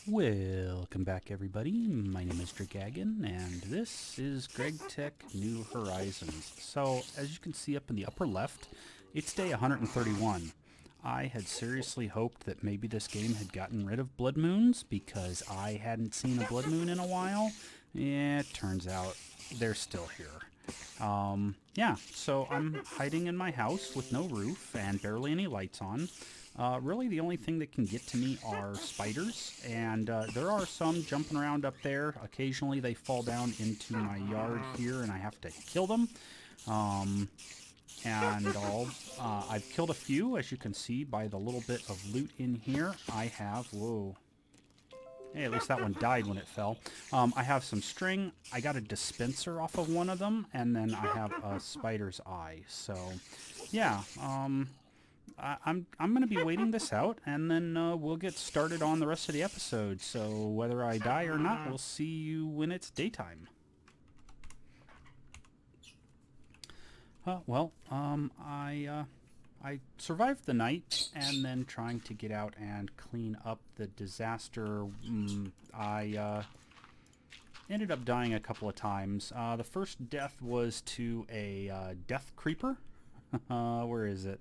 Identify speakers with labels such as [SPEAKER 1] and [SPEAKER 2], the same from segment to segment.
[SPEAKER 1] Welcome back, everybody. My name is Dragagon, and this is Greg Tech New Horizons. So, as you can see up in the upper left, it's day 131. I had seriously hoped that maybe this game had gotten rid of blood moons because I hadn't seen a blood moon in a while. Yeah, it turns out they're still here. Yeah, so I'm hiding in my house with no roof and barely any lights on. Really, the only thing that can get to me are spiders, and there are some jumping around up there. Occasionally, they fall down into my yard here, and I have to kill them. I've killed a few, as you can see by the little bit of loot in here. I have, whoa. Hey, at least that one died when it fell. I have some string. I got a dispenser off of one of them, and then I have a spider's eye. So, yeah, I'm going to be waiting this out, and then we'll get started on the rest of the episode. So whether I die or not, we'll see you when it's daytime. I survived the night, and then trying to get out and clean up the disaster. I ended up dying a couple of times. The first death was to a death creeper. Where is it?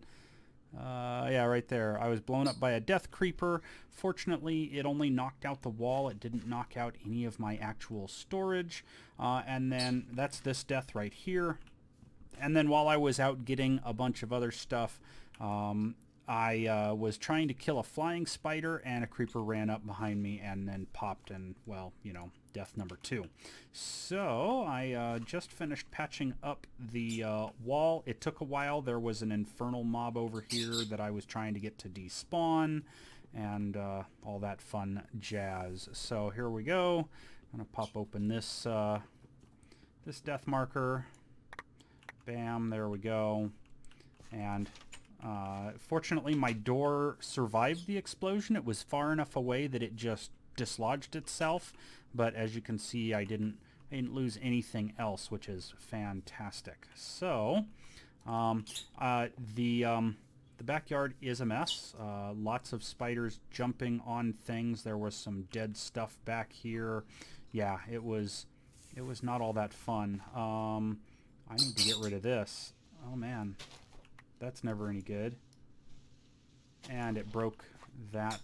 [SPEAKER 1] Yeah, right there. I was blown up by a death creeper. Fortunately, it only knocked out the wall. It didn't knock out any of my actual storage. And then that's this death right here. And then while I was out getting a bunch of other stuff, I was trying to kill a flying spider, and a creeper ran up behind me and then popped, and, well, you know, death number 2. So I just finished patching up the wall. It took a while. There was an infernal mob over here that I was trying to get to despawn, and all that fun jazz. So here we go. I'm going to pop open this, this death marker. Bam, there we go. And fortunately, my door survived the explosion. It was far enough away that it just dislodged itself. But as you can see, I didn't lose anything else, which is fantastic. So, the backyard is a mess. Lots of spiders jumping on things. There was some dead stuff back here. Yeah, it was not all that fun. I need to get rid of this. Oh man, that's never any good. And it broke that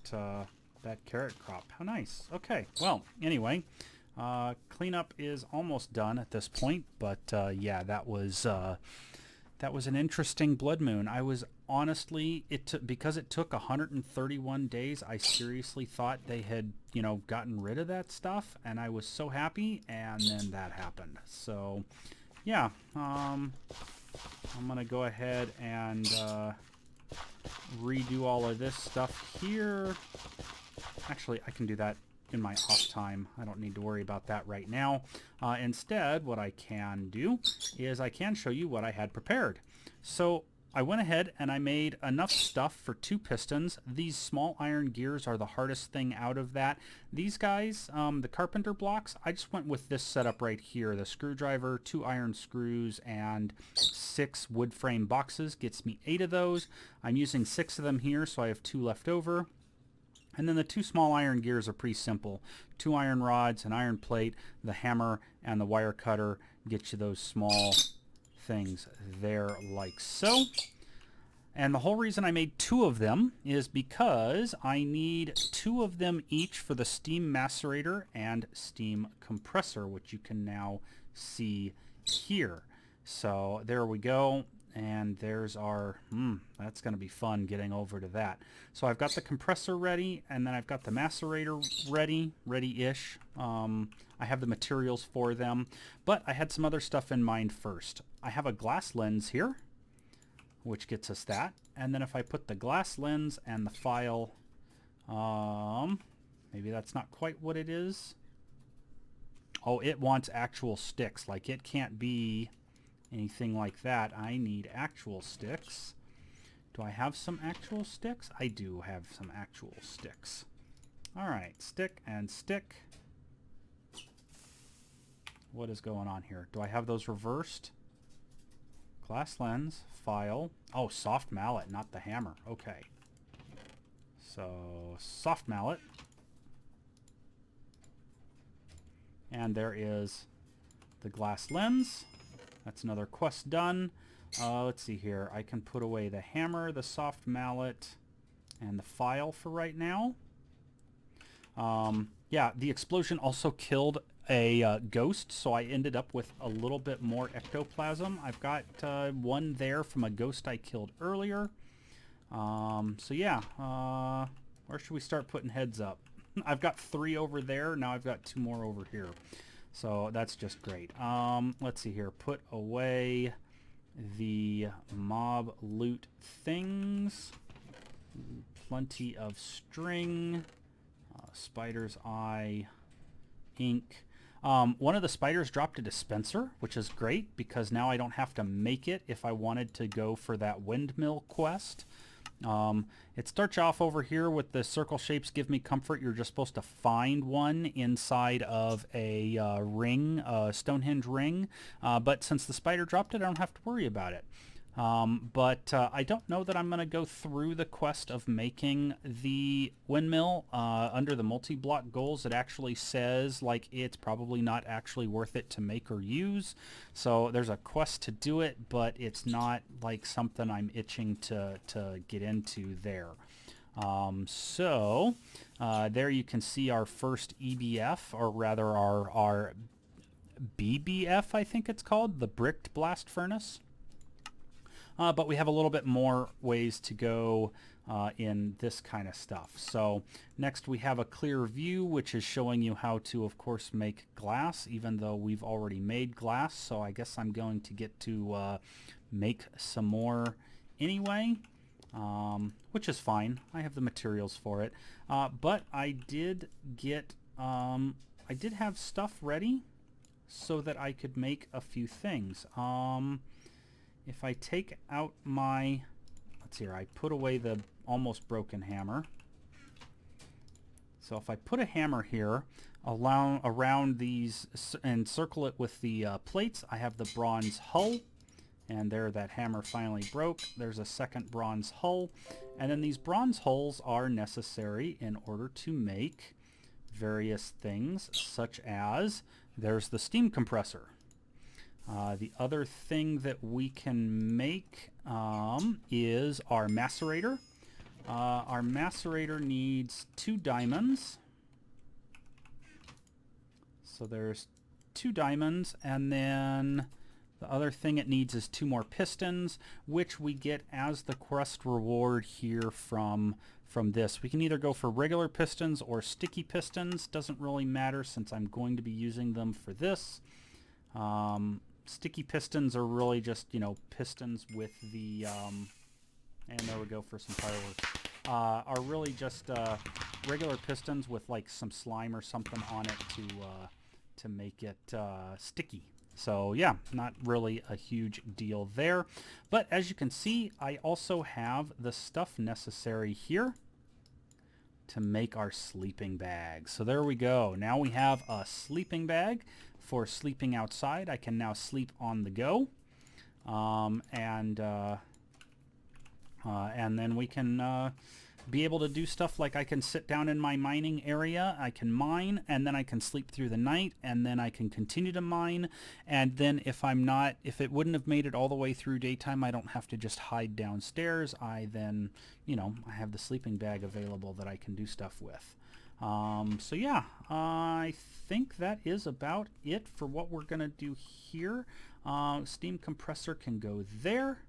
[SPEAKER 1] that carrot crop. How nice. Okay, well, anyway, cleanup is almost done at this point. But yeah, that was an interesting blood moon. I was honestly, because it took 131 days. I seriously thought they had, you know, gotten rid of that stuff, and I was so happy. And then that happened. So. Yeah, I'm going to go ahead and redo all of this stuff here. Actually, I can do that in my off time. I don't need to worry about that right now. Instead, what I can do is I can show you what I had prepared. So I went ahead and I made enough stuff for 2 pistons. These small iron gears are the hardest thing out of that. These guys, the carpenter blocks, I just went with this setup right here. The screwdriver, 2 iron screws, and 6 wood frame boxes. Gets me 8 of those. I'm using 6 of them here, so I have 2 left over. And then the 2 small iron gears are pretty simple. 2 iron rods, an iron plate, the hammer, and the wire cutter get you those small things there, like so. And the whole reason I made 2 of them is because I need 2 of them each for the steam macerator and steam compressor, which you can now see here. So there we go. And there's our, that's going to be fun getting over to that. So I've got the compressor ready, and then I've got the macerator ready-ish. I have the materials for them, but I had some other stuff in mind first. I have a glass lens here, which gets us that. And then if I put the glass lens and the file, maybe that's not quite what it is. Oh, it wants actual sticks. Like, it can't be anything like that. I need actual sticks. Do I have some actual sticks? I do have some actual sticks. All right, stick and stick. What is going on here? Do I have those reversed? Glass lens, file. Oh, soft mallet, not the hammer. Okay. So, soft mallet. And there is the glass lens. That's another quest done. Let's see here. I can put away the hammer, the soft mallet, and the file for right now. Yeah, the explosion also killed a ghost, so I ended up with a little bit more ectoplasm. I've got one there from a ghost I killed earlier. So yeah, where should we start putting heads up? I've got 3 over there. Now I've got 2 more over here. So that's just great. Let's see here. Put away the mob loot things. Plenty of string. Spider's eye. Ink. One of the spiders dropped a dispenser, which is great because now I don't have to make it if I wanted to go for that windmill quest. It starts off over here with the circle shapes give me comfort. You're just supposed to find one inside of a ring, a Stonehenge ring. But since the spider dropped it, I don't have to worry about it. But I don't know that I'm going to go through the quest of making the windmill. Under the multi-block goals, it actually says like it's probably not actually worth it to make or use. So there's a quest to do it, but it's not like something I'm itching to get into there. There you can see our first EBF, or rather our BBF, I think it's called, the bricked blast furnace. But we have a little bit more ways to go in this kind of stuff. So next we have a clear view, which is showing you how to, of course, make glass, even though we've already made glass. So I guess I'm going to get to make some more anyway, which is fine. I have the materials for it. But I did get, I did have stuff ready so that I could make a few things. If I take out my, let's see here, I put away the almost broken hammer. So if I put a hammer here around these and circle it with the plates, I have the bronze hull. And there, that hammer finally broke. There's a second bronze hull. And then these bronze hulls are necessary in order to make various things, such as there's the steam compressor. The other thing that we can make is our macerator. Our macerator needs 2 diamonds. So there's 2 diamonds, and then the other thing it needs is 2 more pistons, which we get as the quest reward here from this. We can either go for regular pistons or sticky pistons. Doesn't really matter since I'm going to be using them for this. Sticky pistons are really just, you know, pistons with the, and there we go for some fireworks, are really just regular pistons with like some slime or something on it to make it sticky. So yeah, not really a huge deal there. But as you can see, I also have the stuff necessary here to make our sleeping bag. So there we go. Now we have a sleeping bag for sleeping outside. I can now sleep on the go. And then we can be able to do stuff like I can sit down in my mining area, I can mine, and then I can sleep through the night, and then I can continue to mine, and then if it wouldn't have made it all the way through daytime, I don't have to just hide downstairs. I then, you know, I have the sleeping bag available that I can do stuff with. So yeah, I think that is about it for what we're gonna do here. Steam compressor can go there.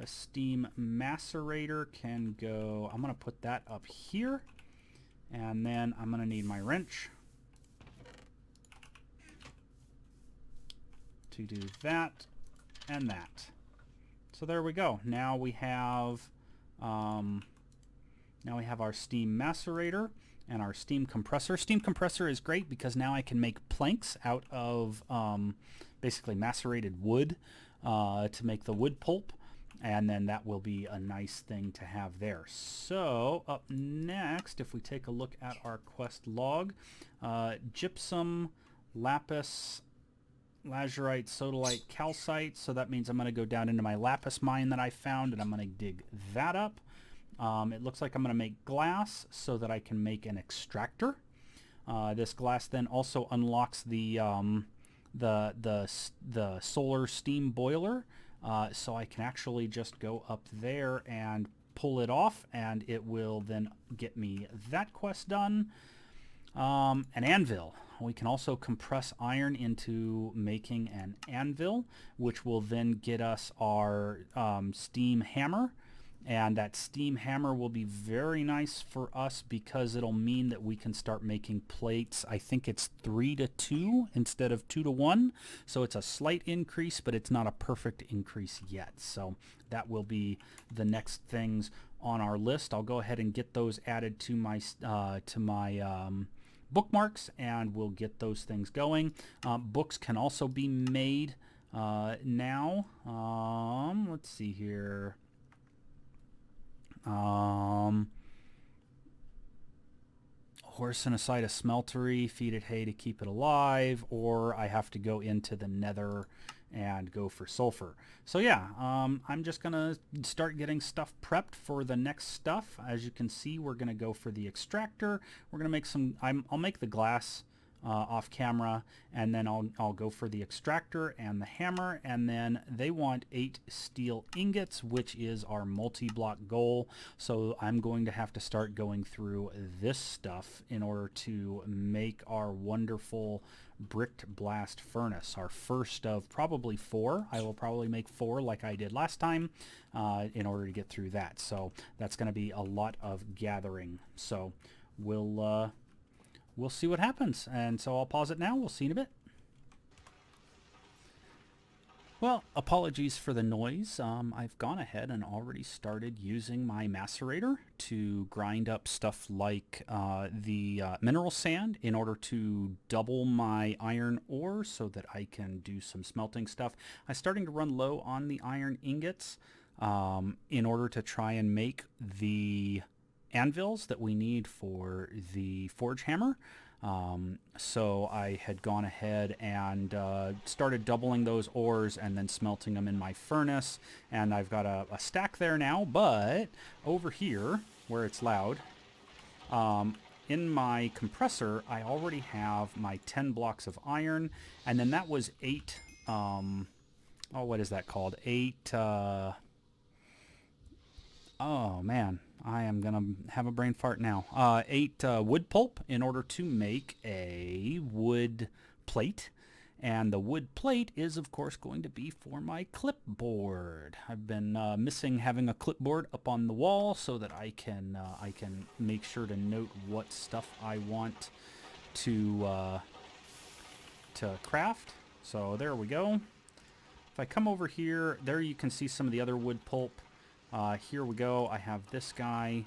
[SPEAKER 1] Steam macerator can go, I'm going to put that up here, and then I'm going to need my wrench to do that and that. So there we go. Now we have our steam macerator and our steam compressor. Steam compressor is great because now I can make planks out of basically macerated wood to make the wood pulp, and then that will be a nice thing to have there. So up next, if we take a look at our quest log, gypsum, lapis, lazurite, sodalite, calcite. So that means I'm going to go down into my lapis mine that I found, and I'm going to dig that up. It looks like I'm going to make glass so that I can make an extractor. This glass then also unlocks the solar steam boiler, so I can actually just go up there and pull it off, and it will then get me that quest done. An anvil. We can also compress iron into making an anvil, which will then get us our steam hammer. And that steam hammer will be very nice for us because it'll mean that we can start making plates. I think it's 3 to 2 instead of 2 to 1. So it's a slight increase, but it's not a perfect increase yet. So that will be the next things on our list. I'll go ahead and get those added to my bookmarks, and we'll get those things going. Books can also be made now. Let's see here. Horse and a side of smeltery, feed it hay to keep it alive, or I have to go into the nether and go for sulfur. So yeah, I'm just gonna start getting stuff prepped for the next stuff. As you can see, we're gonna go for the extractor. We're gonna make some, I'll make the glass off camera, and then I'll go for the extractor and the hammer, and then they want 8 steel ingots, which is our multi-block goal. So I'm going to have to start going through this stuff in order to make our wonderful bricked blast furnace, our first of probably 4. I will probably make 4 like I did last time in order to get through that. So that's going to be a lot of gathering. So we'll see what happens. And so I'll pause it now. We'll see in a bit. Well, apologies for the noise. I've gone ahead and already started using my macerator to grind up stuff like the mineral sand in order to double my iron ore so that I can do some smelting stuff. I'm starting to run low on the iron ingots in order to try and make the anvils that we need for the forge hammer. So I had gone ahead and started doubling those ores and then smelting them in my furnace, and I've got a stack there now. But over here where it's loud, in my compressor I already have my 10 blocks of iron, and then that was 8 what is that called, 8 oh man, I am going to have a brain fart now. 8 wood pulp in order to make a wood plate. And the wood plate is, of course, going to be for my clipboard. I've been missing having a clipboard up on the wall so that I can make sure to note what stuff I want to craft. So there we go. If I come over here, there you can see some of the other wood pulp. Here we go. I have this guy,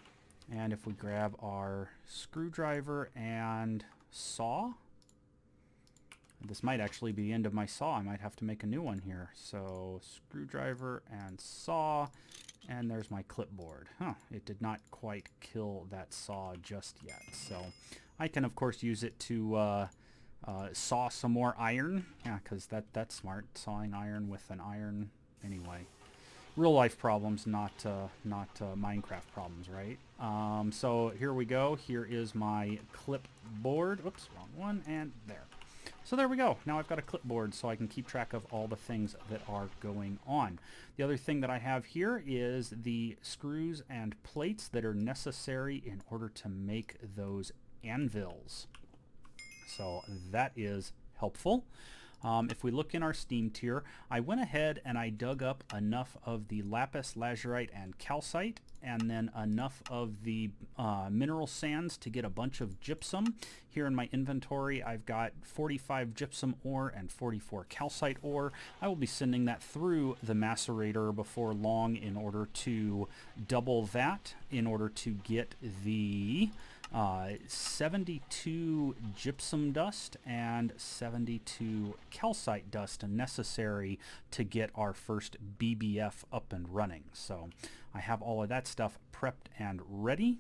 [SPEAKER 1] and if we grab our screwdriver and saw, this might actually be the end of my saw. I might have to make a new one here. So screwdriver and saw, and there's my clipboard. It did not quite kill that saw just yet. So I can of course use it to saw some more iron. Yeah, because that's smart, sawing iron with an iron. Anyway. Real life problems, not Minecraft problems, right? So here we go. Here is my clipboard. Oops, wrong one, and there. So there we go. Now I've got a clipboard so I can keep track of all the things that are going on. The other thing that I have here is the screws and plates that are necessary in order to make those anvils. So that is helpful. If we look in our Steam tier, I went ahead and I dug up enough of the lapis lazurite and calcite, and then enough of the mineral sands to get a bunch of gypsum. Here in my inventory, I've got 45 gypsum ore and 44 calcite ore. I will be sending that through the macerator before long in order to double that, in order to get the 72 gypsum dust and 72 calcite dust necessary to get our first BBF up and running. So I have all of that stuff prepped and ready.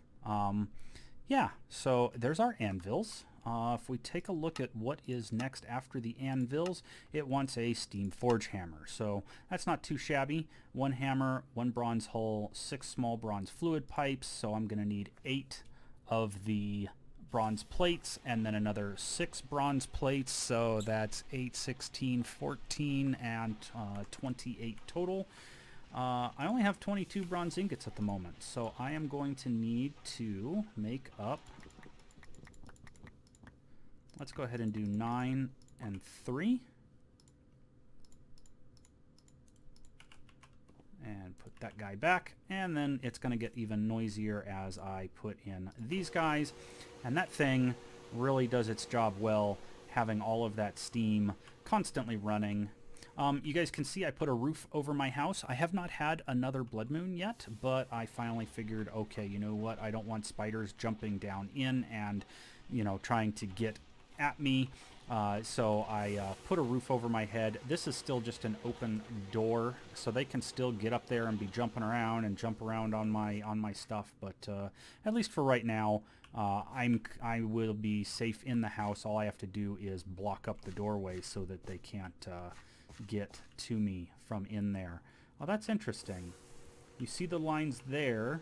[SPEAKER 1] Yeah, so there's our anvils. If we take a look at what is next after the anvils, it wants a steam forge hammer. So that's not too shabby. 1 hammer, 1 bronze hull, 6 small bronze fluid pipes. So I'm going to need 8 of the bronze plates, and then another 6 bronze plates, so that's 8, 16, 14, and 28 total. I only have 22 bronze ingots at the moment, so I am going to need to make up... Let's go ahead and do 9 and 3. And put that guy back, and then it's going to get even noisier as I put in these guys. And that thing really does its job well, having all of that steam constantly running. You guys can see I put a roof over my house. I have not had another blood moon yet, but I finally figured, okay, you know what? I don't want spiders jumping down in and, you know, trying to get at me. So I put a roof over my head. This is still just an open door, so they can still get up there and be jumping around and jump around on my stuff. But at least for right now, I will be safe in the house. All I have to do is block up the doorway so that they can't get to me from in there. Oh, that's interesting. You see the lines there,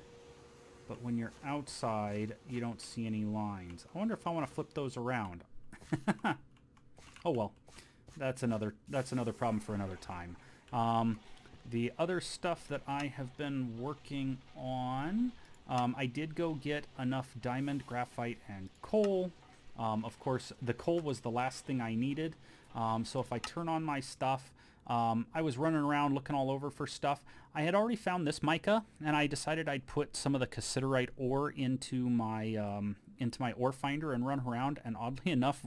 [SPEAKER 1] but when you're outside, you don't see any lines. I wonder if I want to flip those around. Oh well, that's another problem for another time. The other stuff that I have been working on, I did go get enough diamond, graphite, and coal. Of course, the coal was the last thing I needed. So if I turn on my stuff, I was running around looking all over for stuff. I had already found this mica, and I decided I'd put some of the cassiterite ore into my ore finder and run around, and oddly enough,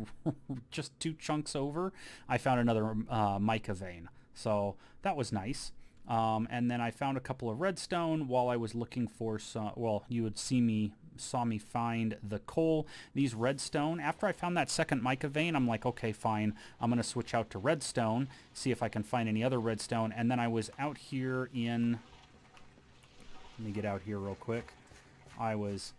[SPEAKER 1] just 2 chunks over, I found another mica vein. So that was nice. And then I found a couple of redstone while I was looking for some, well, you would saw me find the coal. These redstone, after I found that second mica vein, I'm like, okay, fine, I'm going to switch out to redstone, see if I can find any other redstone. And then I was out here in, let me get out here real quick. I was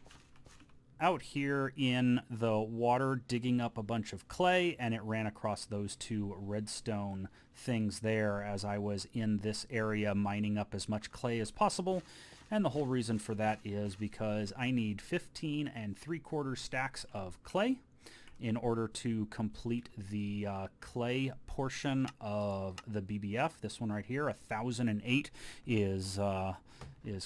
[SPEAKER 1] out here in the water digging up a bunch of clay, and it ran across those 2 redstone things there as I was in this area mining up as much clay as possible. And the whole reason for that is because I need 15 3/4 stacks of clay in order to complete the clay portion of the BBF. This one right here, 1008, is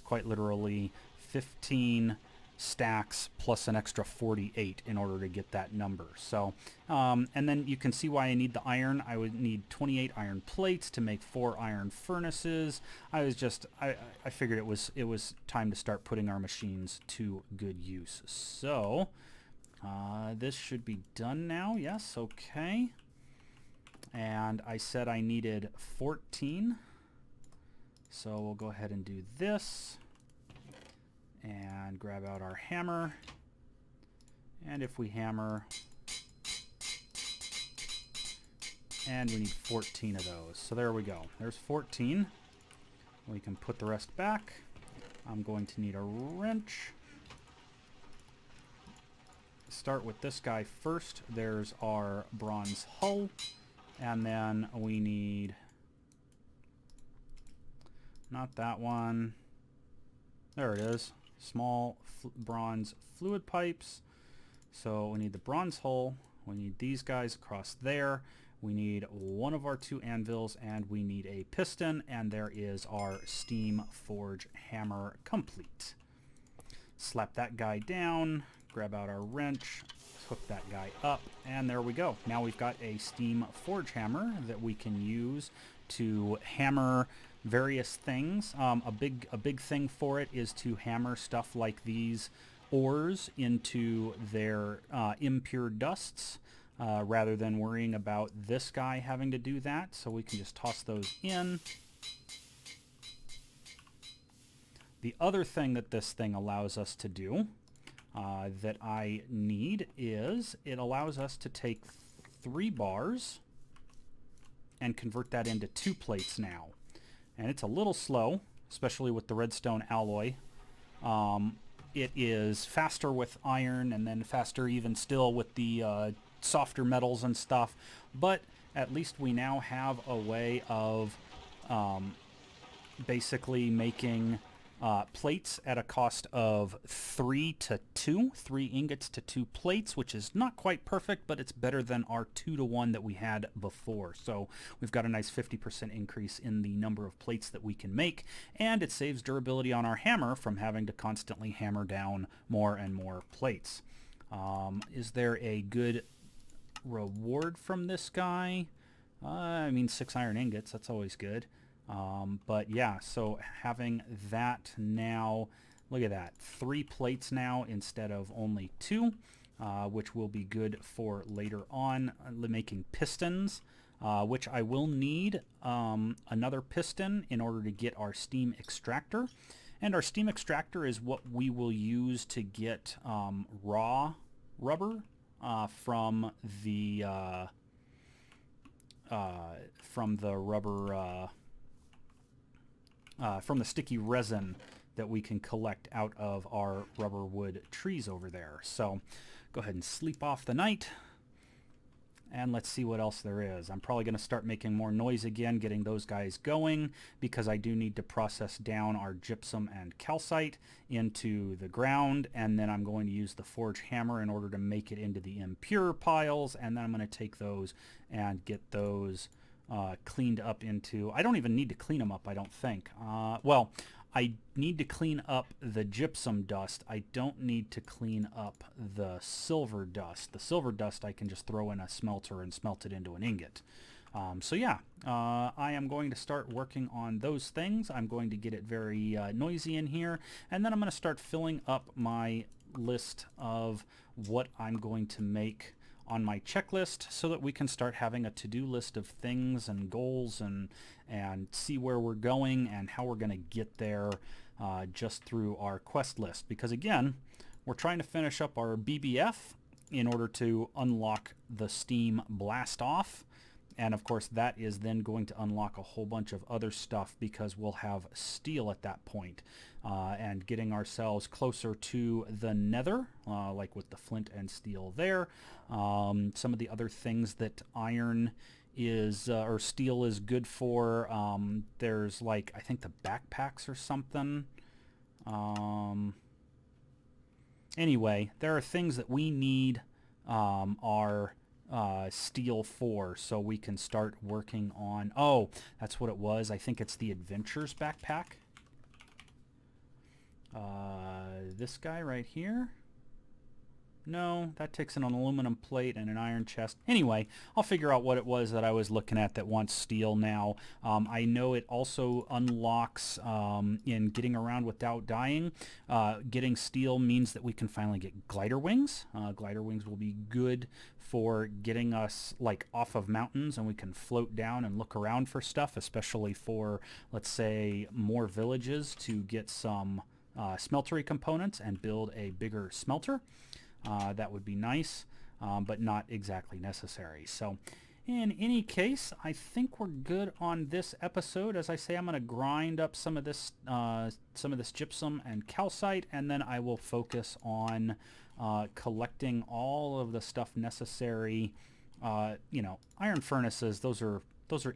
[SPEAKER 1] quite literally 15 stacks plus an extra 48 in order to get that number. So and then you can see why I need the iron. I would need 28 iron plates to make 4 iron furnaces. I figured it was time to start putting our machines to good use. So this should be done now. Yes, okay. And I said I needed 14, so we'll go ahead and do this and grab out our hammer. And if we hammer, and we need 14 of those. So there we go. There's 14. We can put the rest back. I'm going to need a wrench. Start with this guy first. There's our bronze hull. And then we need, not that one. There it is. Small bronze fluid pipes. So we need the bronze hull. We need these guys across there. We need one of our 2 anvils, and we need a piston, and there is our steam forge hammer complete. Slap that guy down, grab out our wrench, hook that guy up, and there we go. Now we've got a steam forge hammer that we can use to hammer various things. A big thing for it is to hammer stuff like these ores into their impure dusts, rather than worrying about this guy having to do that. So we can just toss those in. The other thing that this thing allows us to do that I need is it allows us to take 3 bars and convert that into 2 plates now. And it's a little slow, especially with the redstone alloy. It is faster with iron, and then faster even still with the softer metals and stuff, but at least we now have a way of basically making plates at a cost of 3 to 2, 3 ingots to 2 plates, which is not quite perfect, but it's better than our 2 to 1 that we had before. So we've got a nice 50% increase in the number of plates that we can make, and it saves durability on our hammer from having to constantly hammer down more and more plates. Is there a good reward from this guy? I mean, 6 iron ingots, that's always good. But yeah, so having that now, look at that, 3 plates now instead of only 2, which will be good for later on making pistons, which I will need another piston in order to get our steam extractor. And our steam extractor is what we will use to get raw rubber from the rubber from the sticky resin that we can collect out of our rubber wood trees over there. So go ahead and sleep off the night, and let's see what else there is. I'm probably going to start making more noise again, getting those guys going, because I do need to process down our gypsum and calcite into the ground, and then I'm going to use the forge hammer in order to make it into the impure piles, and then I'm going to take those and get those cleaned up into... I don't even need to clean them up, I don't think. Well, I need to clean up the gypsum dust. I don't need to clean up the silver dust. The silver dust I can just throw in a smelter and smelt it into an ingot. So yeah, I am going to start working on those things. I'm going to get it very noisy in here, and then I'm going to start filling up my list of what I'm going to make on my checklist, so that we can start having a to-do list of things and goals and see where we're going and how we're going to get there just through our quest list. Because again, we're trying to finish up our BBF in order to unlock the steam blast off. And of course that is then going to unlock a whole bunch of other stuff, because we'll have steel at that point. And getting ourselves closer to the nether, like with the flint and steel there. Some of the other things that iron is, or steel is good for, there's like, I think the backpacks or something. Anyway, there are things that we need our steel for, so we can start working on... Oh, that's what it was. I think it's the Adventures backpack. This guy right here. No, that takes an aluminum plate and an iron chest. Anyway, I'll figure out what it was that I was looking at that wants steel now. I know it also unlocks in getting around without dying. Getting steel means that we can finally get glider wings. Glider wings will be good for getting us like off of mountains, and we can float down and look around for stuff, especially for, let's say, more villages to get some smeltery components and build a bigger smelter. That would be nice, but not exactly necessary. So in any case, I think we're good on this episode. As I say, I'm going to grind up some of this gypsum and calcite, and then I will focus on collecting all of the stuff necessary. You know, iron furnaces, those are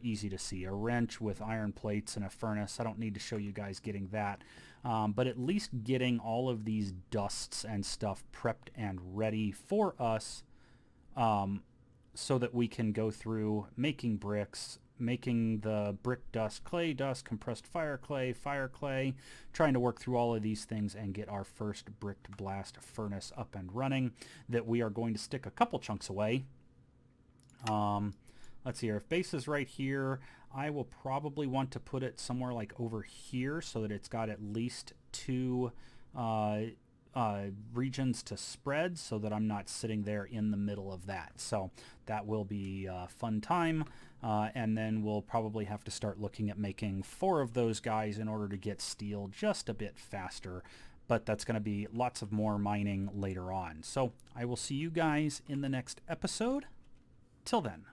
[SPEAKER 1] easy to see. A wrench with iron plates and a furnace, I don't need to show you guys getting that. But at least getting all of these dusts and stuff prepped and ready for us, so that we can go through making bricks, making the brick dust, clay dust, compressed fire clay, trying to work through all of these things and get our first bricked blast furnace up and running that we are going to stick a couple chunks away. Let's see here. If base is right here, I will probably want to put it somewhere like over here so that it's got at least 2 regions to spread, so that I'm not sitting there in the middle of that. So that will be a fun time. And then we'll probably have to start looking at making 4 of those guys in order to get steel just a bit faster. But that's going to be lots of more mining later on. So I will see you guys in the next episode. Till then.